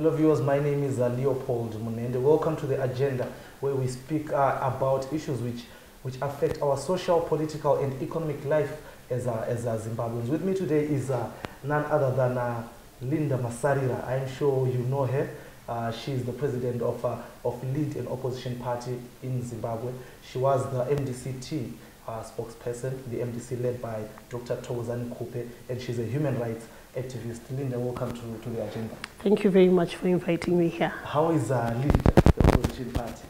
Hello viewers, my name is Leopold Munende. Welcome to the agenda where we speak about issues which affect our social, political and economic life as Zimbabweans. With me today is none other than Linda Masarira. I'm sure you know her. She is the president of Lead, an opposition party in Zimbabwe. She was the MDC spokesperson, the MDC led by Dr. Thokozani Kupe, and she's a human rights activist. Linda, welcome to the agenda. Thank you very much for inviting me here. How is Lead, the opposition party?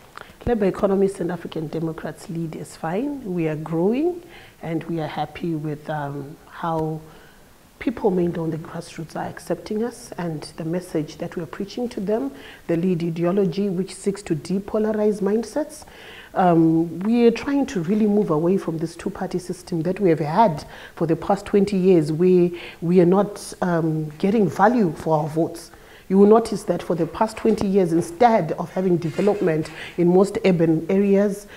Labour Economists and African Democrats Lead is fine. We are growing and we are happy with how people mainly on the grassroots are accepting us and the message that we are preaching to them, the Lead ideology which seeks to depolarize mindsets. We are trying to really move away from this two-party system that we have had for the past 20 years where we are not getting value for our votes. You will notice that for the past 20 years, instead of having development in most urban areas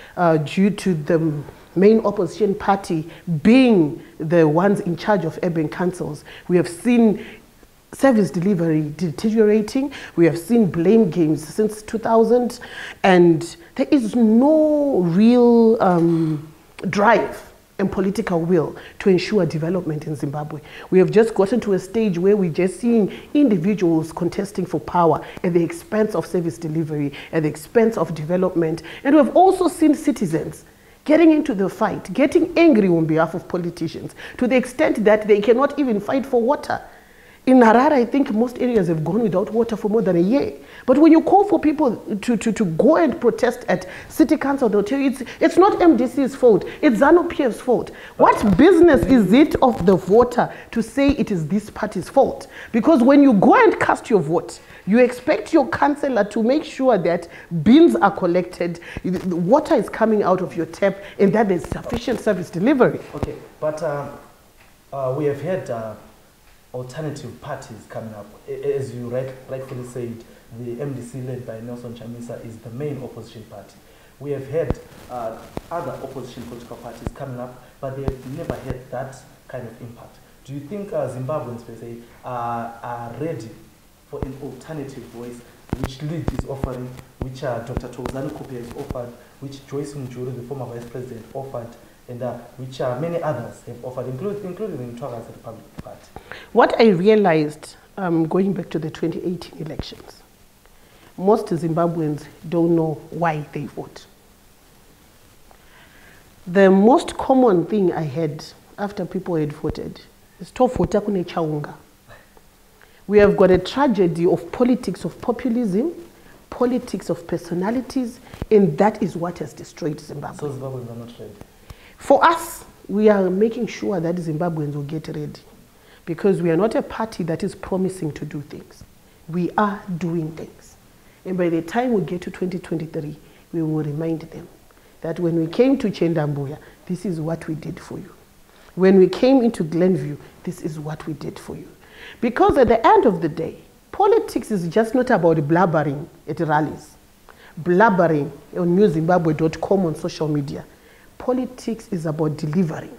due to the main opposition party being the ones in charge of urban councils, we have seen service delivery deteriorating. We have seen blame games since 2000, and there is no real drive and political will to ensure development in Zimbabwe. We have just gotten to a stage where we're just seeing individuals contesting for power at the expense of service delivery, at the expense of development. And we have also seen citizens getting into the fight, getting angry on behalf of politicians, to the extent that they cannot even fight for water. In Harare, I think most areas have gone without water for more than a year. But when you call for people to go and protest at city council, they'll tell you it's not MDC's fault, it's ZANU-PF's fault. What business is it of the voter to say it is this party's fault? Because when you go and cast your vote, you expect your councillor to make sure that bins are collected, water is coming out of your tap, and that there's sufficient service delivery. Okay, but we have had alternative parties coming up. As you rightfully said, the MDC led by Nelson Chamisa is the main opposition party. We have had other opposition political parties coming up, but they have never had that kind of impact. Do you think Zimbabweans, per se, are ready for an alternative voice, which Lead is offering, which Dr. Thokozani Kupe has offered, which Joyce Mjuru, the former vice president, offered, and which many others have offered, including the Twaga's Republic Party? What I realized going back to the 2018 elections, most Zimbabweans don't know why they vote. The most common thing I had after people had voted is "Tofota kune chaunga." We have got a tragedy of politics of populism, politics of personalities, and that is what has destroyed Zimbabwe. So Zimbabweans are not ready? For us, we are making sure that Zimbabweans will get ready, because we are not a party that is promising to do things. We are doing things. And by the time we get to 2023, we will remind them that when we came to Chendambuya, this is what we did for you. When we came into Glenview, this is what we did for you. Because at the end of the day, politics is just not about blabbering at rallies, blabbering on newzimbabwe.com on social media. Politics is about delivering.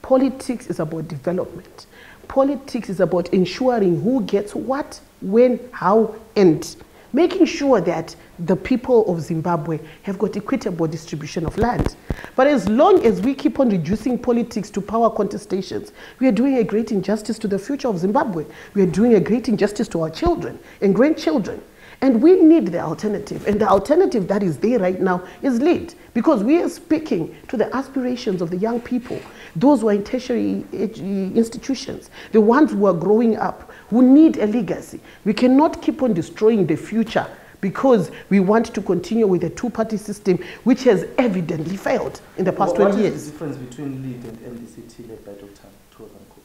Politics is about development. Politics is about ensuring who gets what, when, how, and making sure that the people of Zimbabwe have got equitable distribution of land. But as long as we keep on reducing politics to power contestations, we are doing a great injustice to the future of Zimbabwe. We are doing a great injustice to our children and grandchildren. And we need the alternative. And the alternative that is there right now is Lead. Because we are speaking to the aspirations of the young people, those who are in tertiary institutions, the ones who are growing up, who need a legacy. We cannot keep on destroying the future because we want to continue with a two-party system which has evidently failed in the past 20 years. What is the difference between Lead and MDC led by Dr. Thokozani Kupe?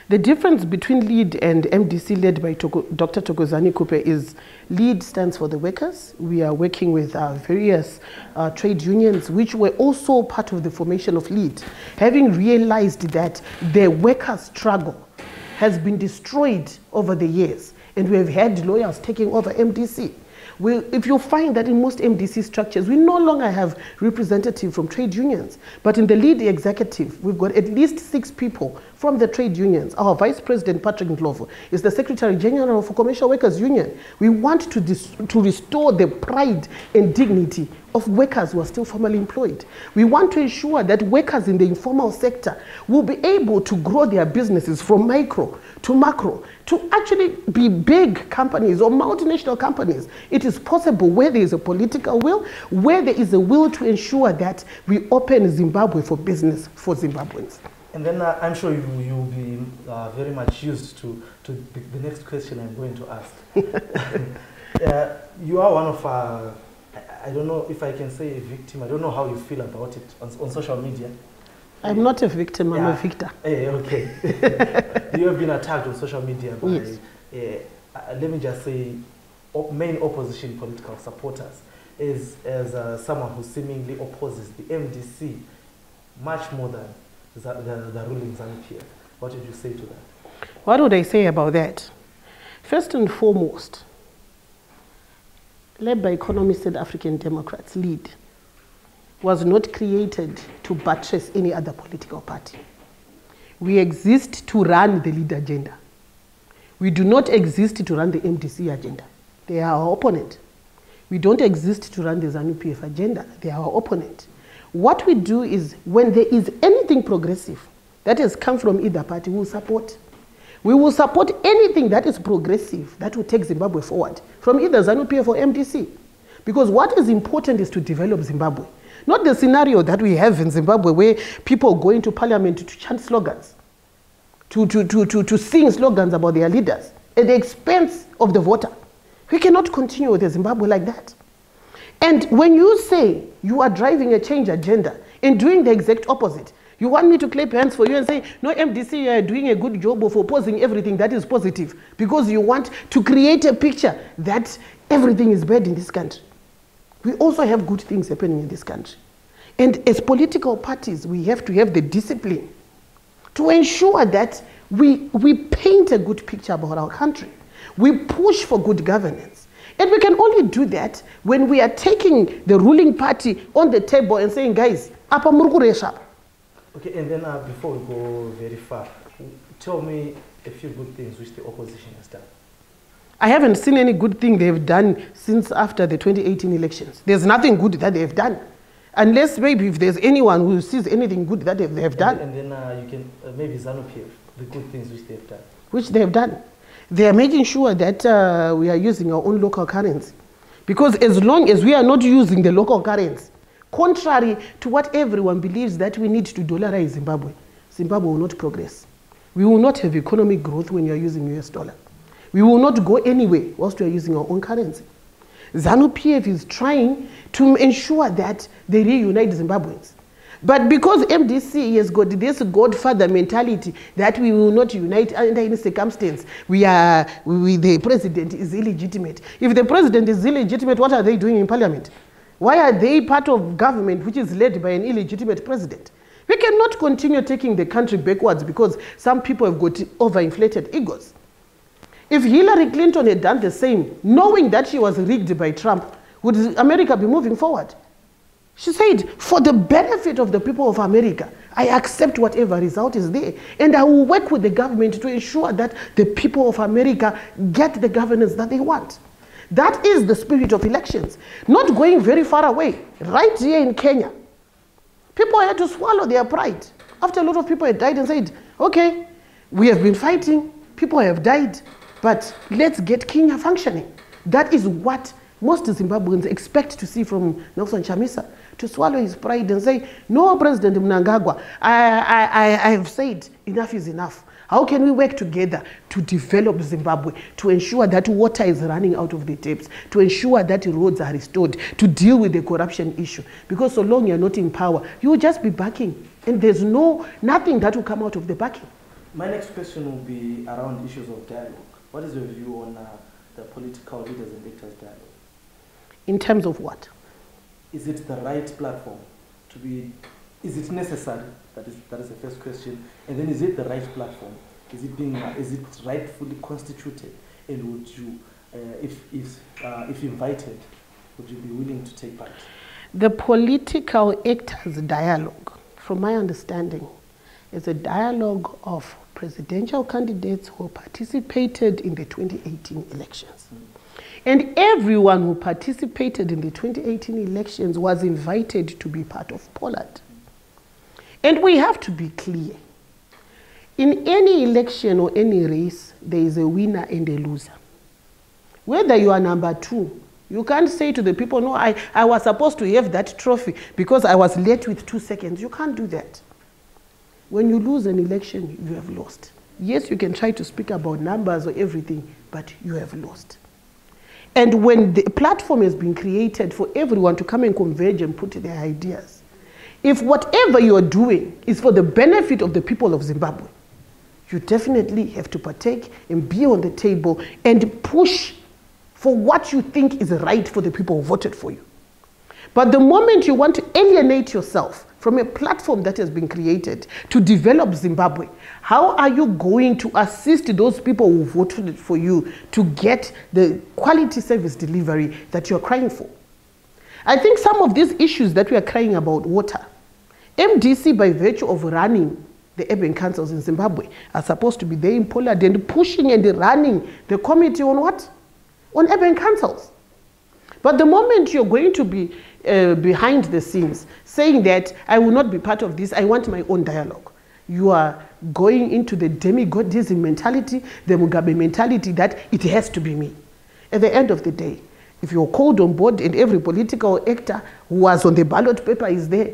The difference between Lead and MDC led by Dr. Thokozani Kupe is Lead stands for the workers. We are working with various trade unions which were also part of the formation of Lead, having realized that the workers' struggle has been destroyed over the years, and we have had lawyers taking over MDC. If you find that in most MDC structures, we no longer have representatives from trade unions, but in the Lead executive, we've got at least 6 people from the trade unions. Our Vice President, Patrick Ndlovu, is the Secretary General of Commercial Workers Union. We want to restore the pride and dignity of workers who are still formally employed. We want to ensure that workers in the informal sector will be able to grow their businesses from micro to macro, to actually be big companies or multinational companies. It is possible where there is a political will, where there is a will to ensure that we open Zimbabwe for business for Zimbabweans. And then I'm sure you'll be very much used to the next question I'm going to ask. You are one of, I don't know if I can say a victim, I don't know how you feel about it on social media. I'm not a victim, I'm a victor. Okay. You have been attacked on social media by, yes, let me just say, main opposition political supporters as someone who seemingly opposes the MDC much more than the ruling ZANU-PF. What did you say to that? What would I say about that? First and foremost, Labour economists and African Democrats lead was not created to buttress any other political party. We exist to run the lead agenda. We do not exist to run the MDC agenda. They are our opponent. We don't exist to run the ZANU-PF agenda. They are our opponent. What we do is, when there is anything progressive that has come from either party, we will support. We will support anything that is progressive, that will take Zimbabwe forward, from either ZANU-PF or MDC. Because what is important is to develop Zimbabwe. Not the scenario that we have in Zimbabwe where people go into parliament to chant slogans, to sing slogans about their leaders at the expense of the voter. We cannot continue with Zimbabwe like that. And when you say you are driving a change agenda and doing the exact opposite, you want me to clap hands for you and say, no, MDC, you are doing a good job of opposing everything that is positive because you want to create a picture that everything is bad in this country. We also have good things happening in this country. And as political parties, we have to have the discipline to ensure that we paint a good picture about our country. We push for good governance. And we can only do that when we are taking the ruling party on the table and saying, guys, apa murukuresha. Okay, and then before we go very far, tell me a few good things which the opposition has done. I haven't seen any good thing they've done since after the 2018 elections. There's nothing good that they've done. Unless maybe if there's anyone who sees anything good that they've done. And then you can, maybe ZANU-PF, the good things which they've done. Which they've done. They are making sure that we are using our own local currency. Because as long as we are not using the local currency, contrary to what everyone believes that we need to dollarize Zimbabwe, Zimbabwe will not progress. We will not have economic growth when you are using US dollar. We will not go anywhere whilst we are using our own currency. ZANU-PF is trying to ensure that they reunite Zimbabweans. But because MDC has got this godfather mentality that we will not unite under any circumstance, the president is illegitimate. If the president is illegitimate, what are they doing in parliament? Why are they part of government which is led by an illegitimate president? We cannot continue taking the country backwards because some people have got overinflated egos. If Hillary Clinton had done the same, knowing that she was rigged by Trump, would America be moving forward? She said, for the benefit of the people of America, I accept whatever result is there. And I will work with the government to ensure that the people of America get the governance that they want. That is the spirit of elections. Not going very far away. Right here in Kenya, people had to swallow their pride. After a lot of people had died and said, okay, we have been fighting, people have died, but let's get Kenya functioning. That is what most Zimbabweans expect to see from Nelson Chamisa, to swallow his pride and say, no, President Mnangagwa, I have said enough is enough. How can we work together to develop Zimbabwe, to ensure that water is running out of the taps, to ensure that roads are restored, to deal with the corruption issue? Because so long you're not in power, you will just be backing, and there's nothing that will come out of the backing. My next question will be around issues of dialogue. What is your view on the political leaders and victors dialogue? In terms of what? Is it the right platform to be, is it necessary? That is the first question. And then is it the right platform? Is it rightfully constituted? And would you, if invited, would you be willing to take part? The political actors dialogue, from my understanding, is a dialogue of presidential candidates who participated in the 2018 elections. And everyone who participated in the 2018 elections was invited to be part of Poland. And we have to be clear. In any election or any race, there is a winner and a loser. Whether you are number 2, you can't say to the people, no, I was supposed to have that trophy because I was late with 2 seconds. You can't do that. When you lose an election, you have lost. Yes, you can try to speak about numbers or everything, but you have lost. And when the platform has been created for everyone to come and converge and put their ideas, if whatever you're doing is for the benefit of the people of Zimbabwe, you definitely have to partake and be on the table and push for what you think is right for the people who voted for you. But the moment you want to alienate yourself from a platform that has been created to develop Zimbabwe, how are you going to assist those people who voted for you to get the quality service delivery that you're crying for? I think some of these issues that we are crying about, water, MDC, by virtue of running the urban councils in Zimbabwe, are supposed to be there in Poland and pushing and running the committee on what? On urban councils. But the moment you're going to be behind the scenes saying that I will not be part of this, I want my own dialogue, you are going into the demigodism mentality, the Mugabe mentality that it has to be me. At the end of the day, if you're called on board and every political actor who was on the ballot paper is there,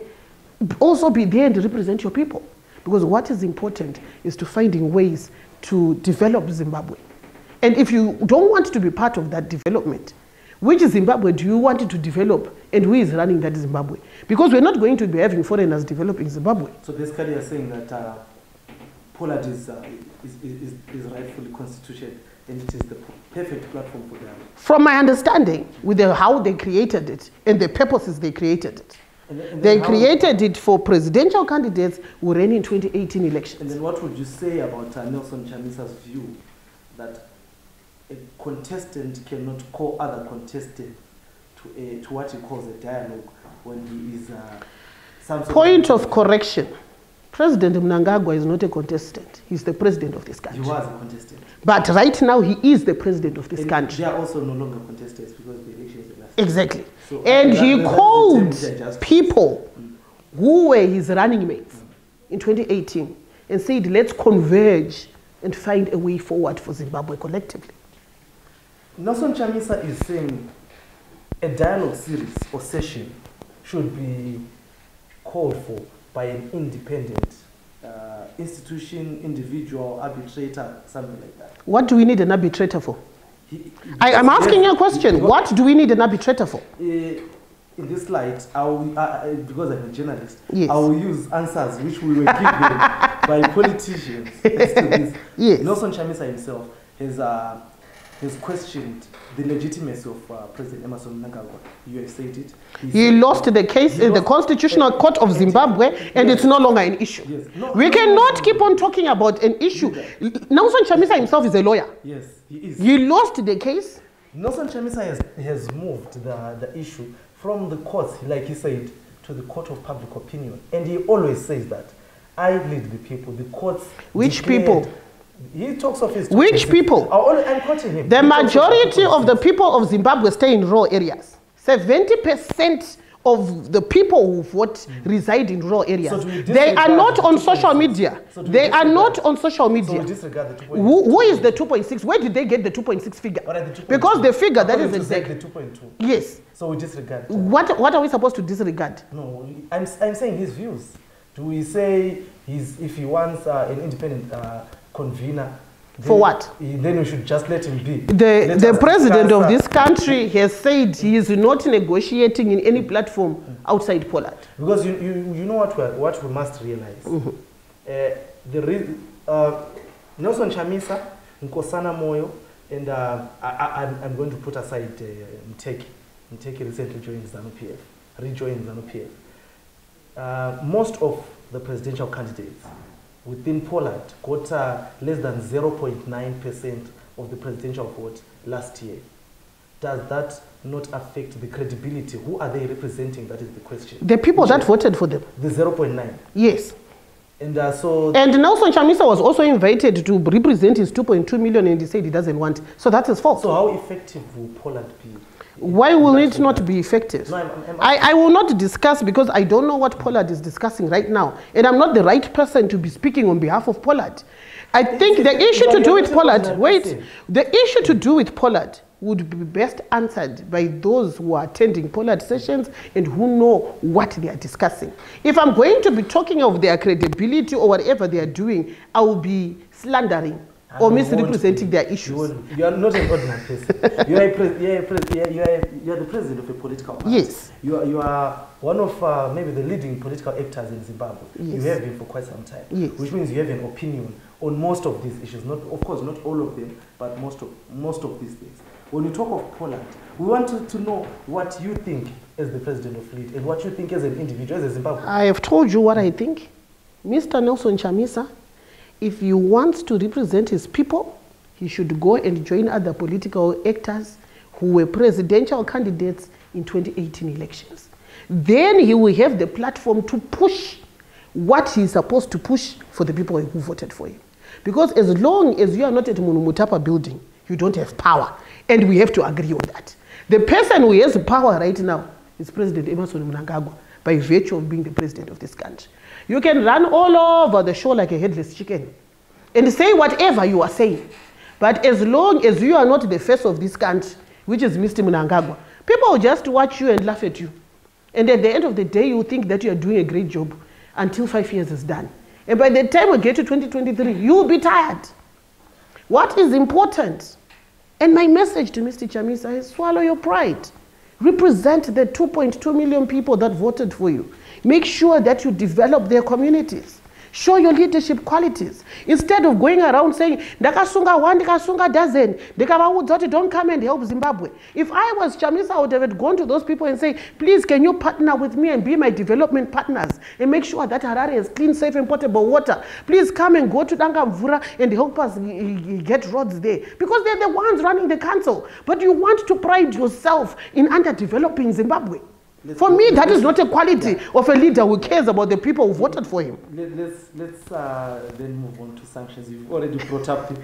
also be there and represent your people. Because what is important is to finding ways to develop Zimbabwe. And if you don't want to be part of that development, which Zimbabwe do you want to develop and who is running that Zimbabwe? Because we're not going to be having foreigners developing Zimbabwe. So basically you're saying that Poland is rightfully constituted and it is the perfect platform for them. From my understanding, with how they created it and the purposes they created it. And they created it for presidential candidates who ran in 2018 elections. And then what would you say about Nelson Chamisa's view that a contestant cannot call other contestants to what he calls a dialogue when he is some sort Point of correction. President Mnangagwa is not a contestant. He's the president of this country. He was a contestant. But right now he is the president of this country. They are also no longer contestants because the elections are last. Exactly. So, and he called people who were his running mates in 2018 and said, let's converge and find a way forward for Zimbabwe collectively. Nelson Chamisa is saying a dialogue series or session should be called for by an independent institution, individual, arbitrator, something like that. What do we need an arbitrator for? I'm asking you a question. What do we need an arbitrator for? In this light, because I'm a journalist, yes. I will use answers which we were given by politicians. Yes. Nelson Chamisa himself has questioned the legitimacy of President Emmerson Mnangagwa. You have said it. He lost the case in the Constitutional Court of Zimbabwe, and it's no longer an issue. Yes. We cannot keep on talking about an issue. Nelson Chamisa himself is a lawyer. Yes, he is. He lost the case. Nelson Chamisa has moved the issue from the courts, like he said, to the court of public opinion. And he always says that I lead the people. The courts. Which people? He talks of his... Which people? I'm quoting him. The majority of the people of Zimbabwe stay in rural areas. 70% of the people who vote reside in rural areas. So they are not on social media. They are not on social media. So we disregard the 2.6. Who is the 2.6? Where did they get the 2.6 figure? Because the figure that is exact. The 2.2. Yes. So we disregard. What are we supposed to disregard? No, I'm saying his views. Do we say if he wants an independent convener? For what? Then we should just let him be. The president of this country has said he is not negotiating in any platform outside Poland. Because you know what we must realize. Nelson Chamisa, Nkosana Moyo, and I'm going to put aside Mteki. Mteki recently joined ZANU-PF, rejoined ZANU-PF. Most of the presidential candidates within Poland got less than 0.9% of the presidential vote last year. Does that not affect the credibility? Who are they representing? That is the question. The people that voted for them. The 0.9. Yes. And so... And Nelson Chamisa was also invited to represent his 2.2 million and he said he doesn't want. So that's his fault. So how effective will Pollard be? Why will it not be effective? No, I will not discuss because I don't know what Pollard is discussing right now. And I'm not the right person to be speaking on behalf of Pollard. I think the issue to do with Pollard, the issue to do with Pollard would be best answered by those who are attending Pollard sessions and who know what they are discussing. If I'm going to be talking of their credibility or whatever they are doing, I will be slandering or misrepresenting their issues. You are not an ordinary person. You are the president of a political party. Yes. You are one of maybe the leading political actors in Zimbabwe. Yes. You have been for quite some time. Yes. Which means you have an opinion on most of these issues. Not, of course, not all of them, but most of these things. When you talk of Pollard, we want to know what you think as the president of LEAD and what you think as an individual, as a Zimbabwean. I have told you what I think. Mr. Nelson Chamisa, if he wants to represent his people, he should go and join other political actors who were presidential candidates in 2018 elections. Then he will have the platform to push what he's supposed to push for the people who voted for him. Because as long as you are not at Mutapa building, you don't have power. And we have to agree on that. The person who has power right now is President Emmerson Mnangagwa, by virtue of being the president of this country. You can run all over the show like a headless chicken and say whatever you are saying. But as long as you are not the face of this country, which is Mr. Mnangagwa, people will just watch you and laugh at you. And at the end of the day, you think that you are doing a great job until 5 years is done. And by the time we get to 2023, you will be tired. What is important? And my message to Mr. Chamisa is swallow your pride. Represent the 2.2 million people that voted for you. Make sure that you develop their communities. Show your leadership qualities. Instead of going around saying, Ndakasunga one, Ndakasunga dozen, don't come and help Zimbabwe. If I was Chamisa, I would have gone to those people and say, please, can you partner with me and be my development partners and make sure that Harare has clean, safe, and potable water. Please come and go to Dangamvura and help us get roads there. Because they're the ones running the council. But you want to pride yourself in underdeveloping Zimbabwe. For me, that is not a quality of a leader who cares about the people who voted for him. Let's then move on to sanctions. You've already brought up the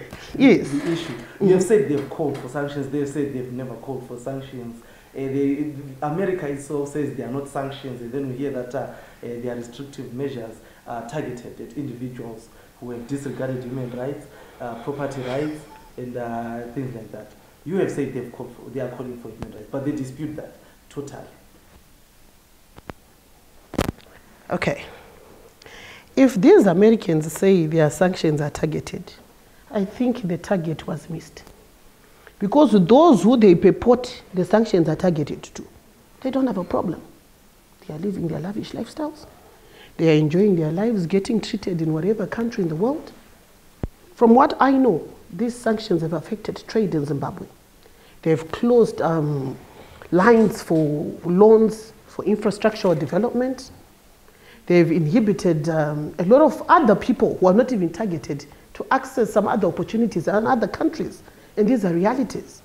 issue. You have said they've called for sanctions. They've said they've never called for sanctions. America itself says they are not sanctions. And then we hear that they are restrictive measures targeted at individuals who have disregarded human rights, property rights, and things like that. You have said they are calling for human rights, but they dispute that totally. Okay. If these Americans say their sanctions are targeted, I think the target was missed. Because those who they purport the sanctions are targeted to, they don't have a problem. They are living their lavish lifestyles. They are enjoying their lives, getting treated in whatever country in the world. From what I know, these sanctions have affected trade in Zimbabwe. They have closed lines for loans for infrastructural development. They've inhibited a lot of other people who are not even targeted to access some other opportunities in other countries. And these are realities.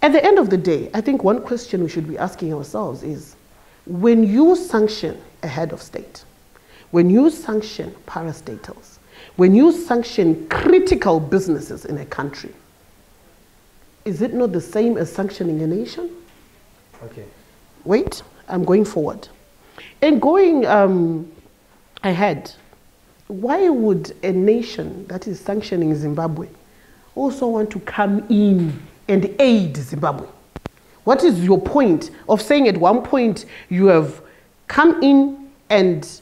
At the end of the day, I think one question we should be asking ourselves is, when you sanction a head of state, when you sanction parastatals, when you sanction critical businesses in a country, is it not the same as sanctioning a nation? Okay. Wait, I'm going forward. And going ahead, why would a nation that is sanctioning Zimbabwe also want to come in and aid Zimbabwe? What is your point of saying at one point you have come in and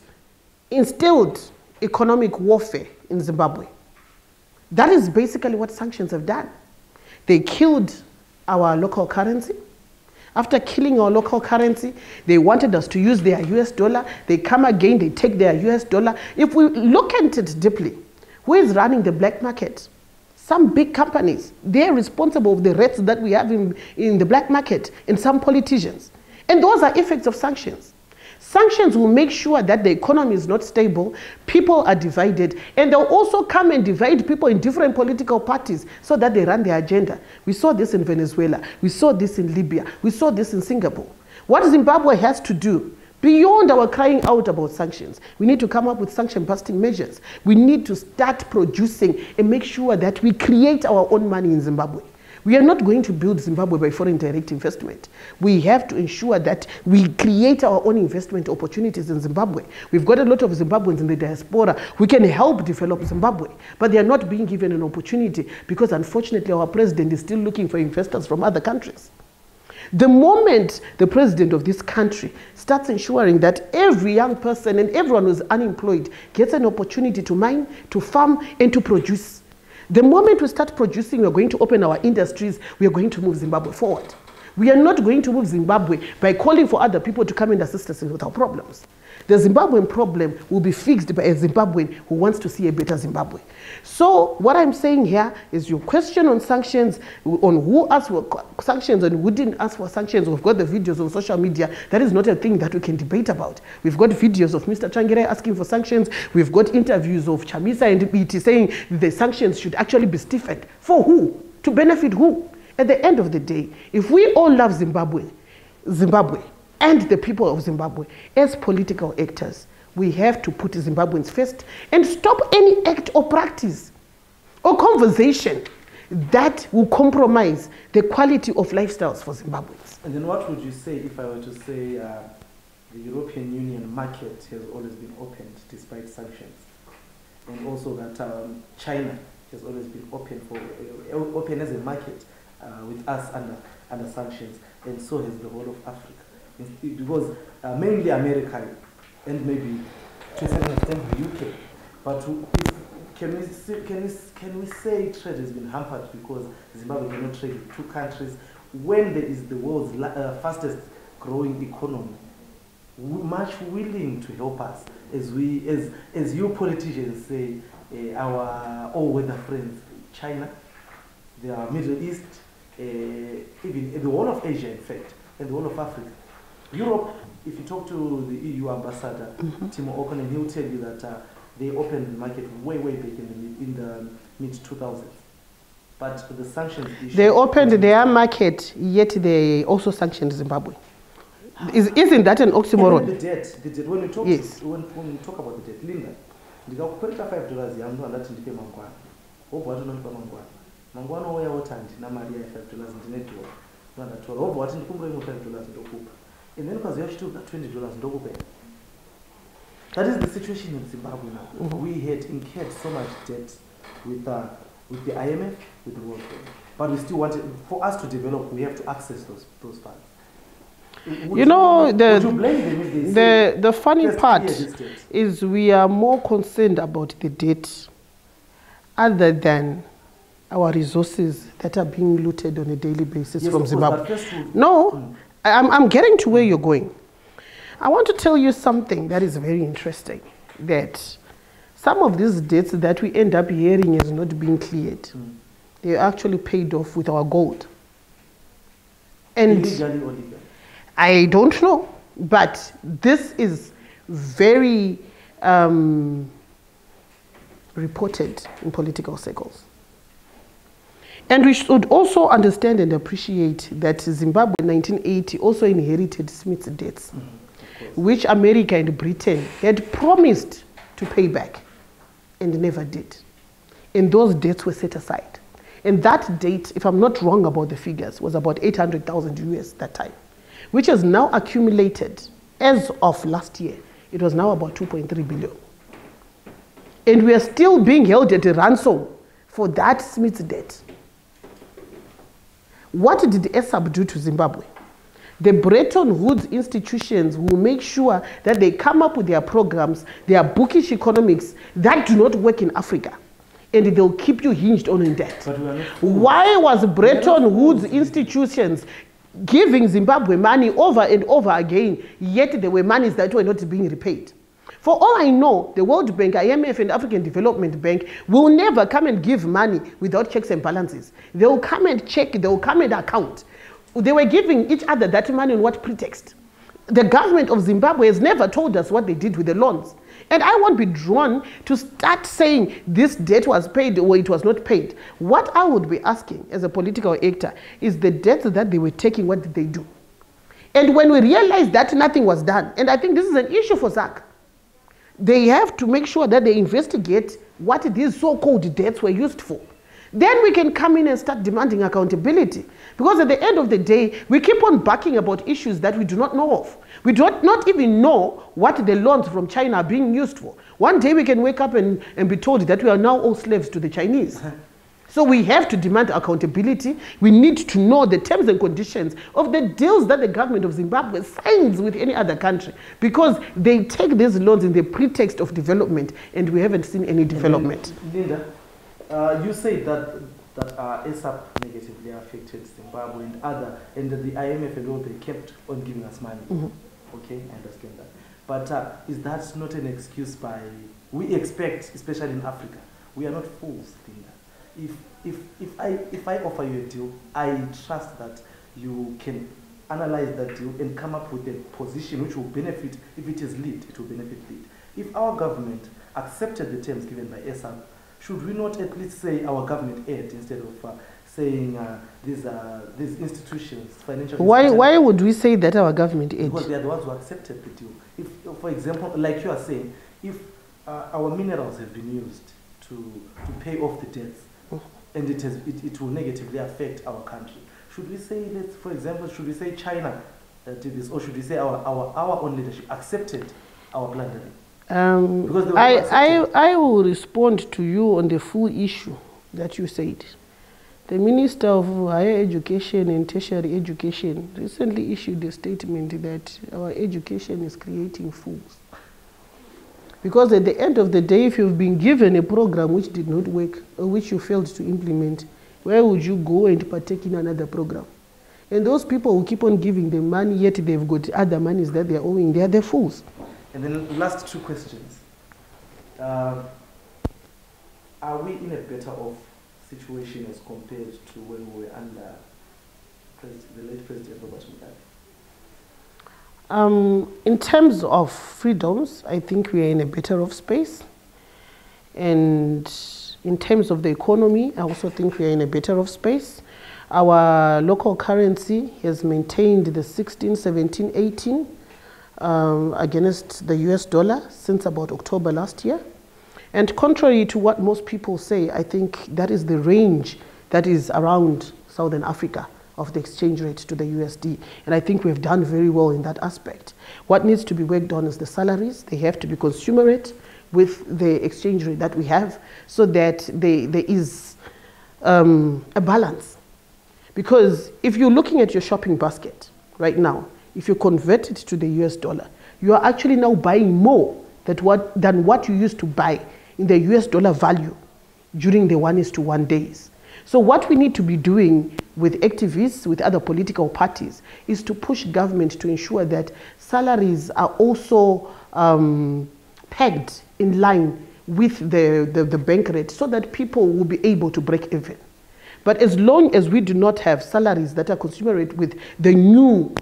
instilled economic warfare in Zimbabwe? That is basically what sanctions have done. They killed our local currency. After killing our local currency, they wanted us to use their US dollar. They come again, they take their US dollar. If we look at it deeply, who is running the black market? Some big companies. They're responsible for the rates that we have in the black market, and some politicians. And those are effects of sanctions. Sanctions will make sure that the economy is not stable, people are divided, and they'll also come and divide people in different political parties so that they run their agenda. We saw this in Venezuela, we saw this in Libya, we saw this in Singapore. What Zimbabwe has to do, Beyond our crying out about sanctions, we need to come up with sanction-busting measures. We need to start producing and make sure that we create our own money in Zimbabwe. We are not going to build Zimbabwe by foreign direct investment. We have to ensure that we create our own investment opportunities in Zimbabwe. We've got a lot of Zimbabweans in the diaspora who can help develop Zimbabwe, but they are not being given an opportunity because unfortunately our president is still looking for investors from other countries. The moment the president of this country starts ensuring that every young person and everyone who's unemployed gets an opportunity to mine, to farm, and to produce, the moment we start producing, we're going to open our industries, we are going to move Zimbabwe forward. We are not going to move Zimbabwe by calling for other people to come and assist us with our problems. The Zimbabwean problem will be fixed by a Zimbabwean who wants to see a better Zimbabwe. So what I'm saying here is your question on sanctions, on who asked for sanctions and who didn't ask for sanctions. We've got the videos on social media. That is not a thing that we can debate about. We've got videos of Mr. Tsvangirai asking for sanctions. We've got interviews of Chamisa and BT saying the sanctions should actually be stiffened. For who? To benefit who? At the end of the day, if we all love Zimbabwe, and the people of Zimbabwe, as political actors, we have to put Zimbabweans first and stop any act or practice or conversation that will compromise the quality of lifestyles for Zimbabweans. And then what would you say if I were to say the European Union market has always been opened despite sanctions, and also that China has always been open as a market with us under sanctions, and so has the whole of Africa? Because mainly America and maybe to a certain extent the UK, but can we say trade has been hampered because Zimbabwe cannot trade with two countries when there is the world's fastest growing economy, much willing to help us as you politicians say, our all-weather friends, China, the Middle East, even the whole of Asia in fact, and the whole of Africa. Europe, if you talk to the EU ambassador, Timo O'Connor, he'll tell you that they opened the market way back in the mid-2000s. But the sanctions issue... They opened their market, yet they also sanctioned Zimbabwe. Isn't that an oxymoron? The debt, when we talk, yes. when we talk about the debt, Linda, ndikakupereka $5 yangu andati ndipe mangwana. Wobva wati unondipa mangwana. Mangwana oya wotandi na mari ya $5 ndine dola. Ndandatora. Wobva wati ndikumbura imwe $5 ndokupa. And then because you have to $20 ndokupa. That is the situation in Zimbabwe now. We had incurred so much debt with the IMF, with the World Bank. But we still wanted, for us to develop, we have to access those funds. You know, the funny part is we are more concerned about the debt other than our resources that are being looted on a daily basis from Zimbabwe. No, I'm getting to where you're going. I want to tell you something that is very interesting, that some of these debts that we end up hearing is not being cleared. They're actually paid off with our gold. And illegally or legally? I don't know, but this is very reported in political circles. And we should also understand and appreciate that Zimbabwe in 1980 also inherited Smith's debts, which America and Britain had promised to pay back and never did. And those debts were set aside. And that date, if I'm not wrong about the figures, was about 800,000 US that time, which has now accumulated, as of last year, it was now about 2.3 billion. And we are still being held at a ransom for that Smith's debt. What did ESAB do to Zimbabwe? The Bretton Woods institutions will make sure that they come up with their programs, their bookish economics that do not work in Africa. And they'll keep you hinged on in debt. Why was Bretton Woods institutions giving Zimbabwe money over and over again, yet there were monies that were not being repaid? For all I know, the World Bank, IMF, and African Development Bank will never come and give money without checks and balances. They will come and check, they will come and account. They were giving each other that money on what pretext? The government of Zimbabwe has never told us what they did with the loans. And I won't be drawn to start saying this debt was paid or it was not paid. What I would be asking as a political actor is the debt that they were taking, what did they do? And when we realized that nothing was done, and I think this is an issue for SAC, they have to make sure that they investigate what these so-called debts were used for. Then we can come in and start demanding accountability. Because at the end of the day, we keep on barking about issues that we do not know of. We do not even know what the loans from China are being used for. One day we can wake up and be told that we are now all slaves to the Chinese. So we have to demand accountability. We need to know the terms and conditions of the deals that the government of Zimbabwe signs with any other country, because they take these loans in the pretext of development, and we haven't seen any development. Linda, you say that ASAP negatively affected Zimbabwe and the IMF and all, they kept on giving us money. Okay, I understand that. But is that not an excuse we expect, especially in Africa, we are not fools, Linda. If I offer you a deal, I trust that you can analyze that deal and come up with a position which will benefit. If it is lead, it will benefit lead. If our government accepted the terms given by ASAP, should we not at least say our government aid instead of saying these institutions, financial institutions? Why would we say that our government aid? Because they are the ones who accepted the deal. If, for example, like you are saying, if our minerals have been used to pay off the debts, and it will negatively affect our country, should we say that, for example, should we say China did this, or should we say our own leadership accepted our plundering? Because I will respond to you on the full issue that you said. The Minister of Higher Education and Tertiary Education recently issued a statement that our education is creating fools. Because at the end of the day, if you've been given a program which did not work, or which you failed to implement, where would you go and partake in another program? And those people who keep on giving them money, yet they've got other monies that they're owing, they are the fools. And then last two questions. Are we in a better off situation as compared to when we were under the late President Robert Mugabe? In terms of freedoms, I think we are in a better off space. And in terms of the economy, I also think we are in a better off space. Our local currency has maintained the 16, 17, 18 against the US dollar since about October last year. And contrary to what most people say, I think that is the range that is around Southern Africa of the exchange rate to the USD. And I think we've done very well in that aspect. What needs to be worked on is the salaries. They have to be commensurate with the exchange rate that we have, so that there is a balance. Because if you're looking at your shopping basket right now, if you convert it to the US dollar, you are actually now buying more than what you used to buy in the US dollar value during the 1:1 days. So what we need to be doing with activists, with other political parties, is to push government to ensure that salaries are also pegged in line with the bank rate, so that people will be able to break even. But as long as we do not have salaries that are commensurate with the new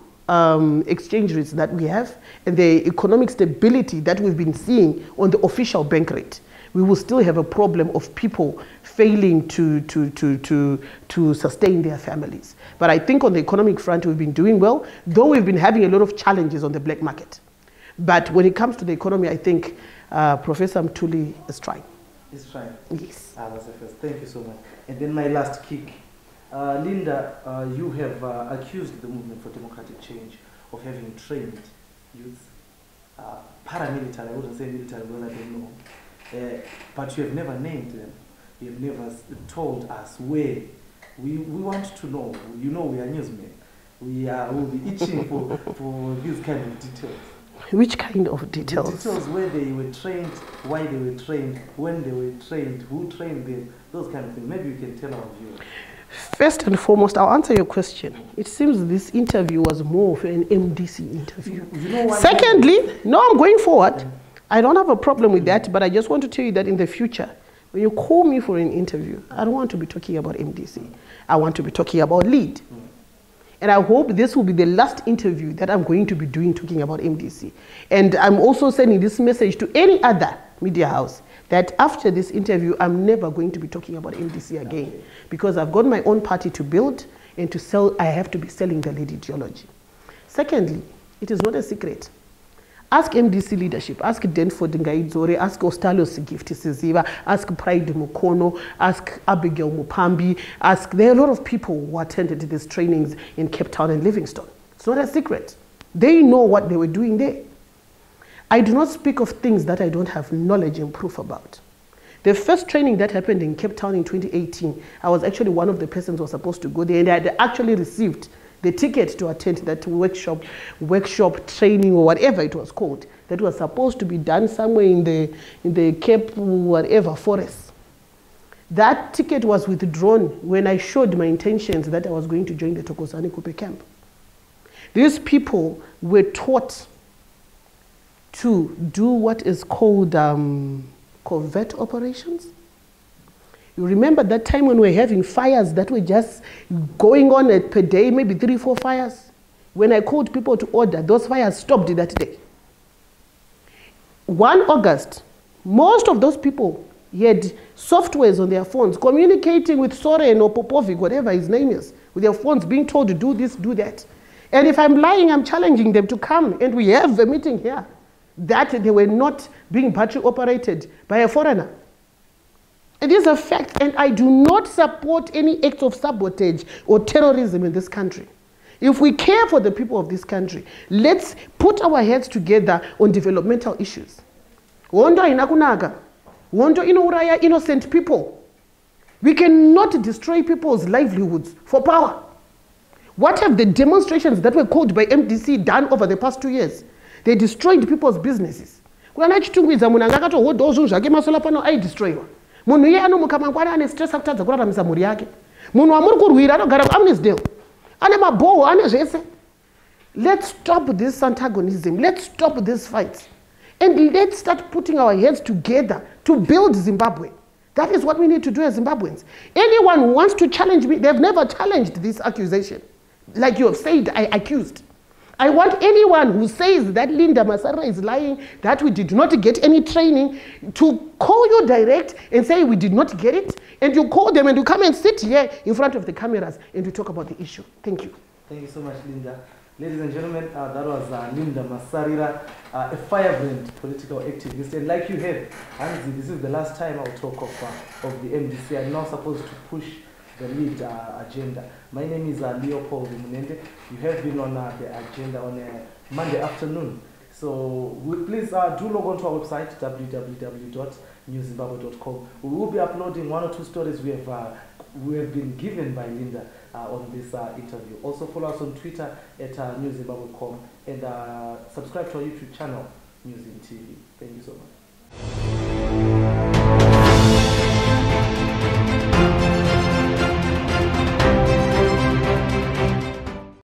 exchange rates that we have and the economic stability that we've been seeing on the official bank rate, we will still have a problem of people failing to sustain their families. But I think on the economic front, we've been doing well, though we've been having a lot of challenges on the black market. But when it comes to the economy, I think Professor Mtuli is trying. He's trying? Yes. That's the first. Thank you so much. And then my last kick. Linda, you have accused the Movement for Democratic Change of having trained youth, paramilitary, I wouldn't say military, well, I don't know. But you have never named them. You have never told us where. We want to know. You know, we are newsmen. We will be itching for these kind of details. Which kind of details? The details where they were trained, why they were trained, when they were trained, who trained them, those kind of things. Maybe you can tell our viewers. First and foremost, I'll answer your question. It seems this interview was more of an MDC interview. You know why? Secondly, no, I'm going forward. I don't have a problem with that, but I just want to tell you that in the future, when you call me for an interview, I don't want to be talking about MDC. I want to be talking about LEAD. And I hope this will be the last interview that I'm going to be doing talking about MDC. And I'm also sending this message to any other media house that after this interview, I'm never going to be talking about MDC again. Because I've got my own party to build and to sell. I have to be selling the LEAD ideology. Secondly, it is not a secret. Ask MDC leadership, ask Denford Ngaidzore, ask Ostalios Gift Siziva, ask Pride Mukono, ask Abigail Mupambi, there are a lot of people who attended these trainings in Cape Town and Livingstone. It's not a secret. They know what they were doing there. I do not speak of things that I don't have knowledge and proof about. The first training that happened in Cape Town in 2018, I was actually one of the persons who was supposed to go there, and I had actually received the ticket to attend that workshop training or whatever it was called, that was supposed to be done somewhere in the Cape whatever forest. That ticket was withdrawn when I showed my intentions that I was going to join the Thokozani Kupe camp. These people were taught to do what is called covert operations. You remember that time when we were having fires that were just going on per day, maybe 3 or 4 fires? When I called people to order, those fires stopped that day. 1 August, most of those people had softwares on their phones communicating with Soren or Popovic, whatever his name is, with their phones being told to do this, do that. And if I'm lying, I'm challenging them to come, and we have a meeting here that they were not being battery operated by a foreigner. It is a fact, and I do not support any acts of sabotage or terrorism in this country. If we care for the people of this country, let's put our heads together on developmental issues. Wondo inakunaga. Wondo inouraya innocent people. We cannot destroy people's livelihoods for power. What have the demonstrations that were called by MDC done over the past 2 years? They destroyed people's businesses. I destroy. Munhu iye anomuka mangwana ane stress akutadza kuraramisa mhuri yake. Munhu amuri kurwira anogara kuAmnesdale. Ane mabhoho, ane zvese. Let's stop this antagonism. Let's stop this fight. And let's start putting our heads together to build Zimbabwe. That is what we need to do as Zimbabweans. Anyone who wants to challenge me, they've never challenged this accusation. Like you have said, I accused. I want anyone who says that Linda Masarira is lying, that we did not get any training, to call you direct and say we did not get it, and you call them and you come and sit here in front of the cameras and we talk about the issue. Thank you. Thank you so much, Linda. Ladies and gentlemen, that was Linda Masarira, a firebrand political activist. And like you heard, Anzi, this is the last time I'll talk of the MDC. I'm now supposed to push the lead agenda. My name is Leopold Munende. You have been on the agenda on a Monday afternoon. So please do log on to our website, www.newzimbabwe.com. We will be uploading 1 or 2 stories we have been given by Linda on this interview. Also follow us on Twitter at newzimbabwe.com and subscribe to our YouTube channel, News in TV. Thank you so much.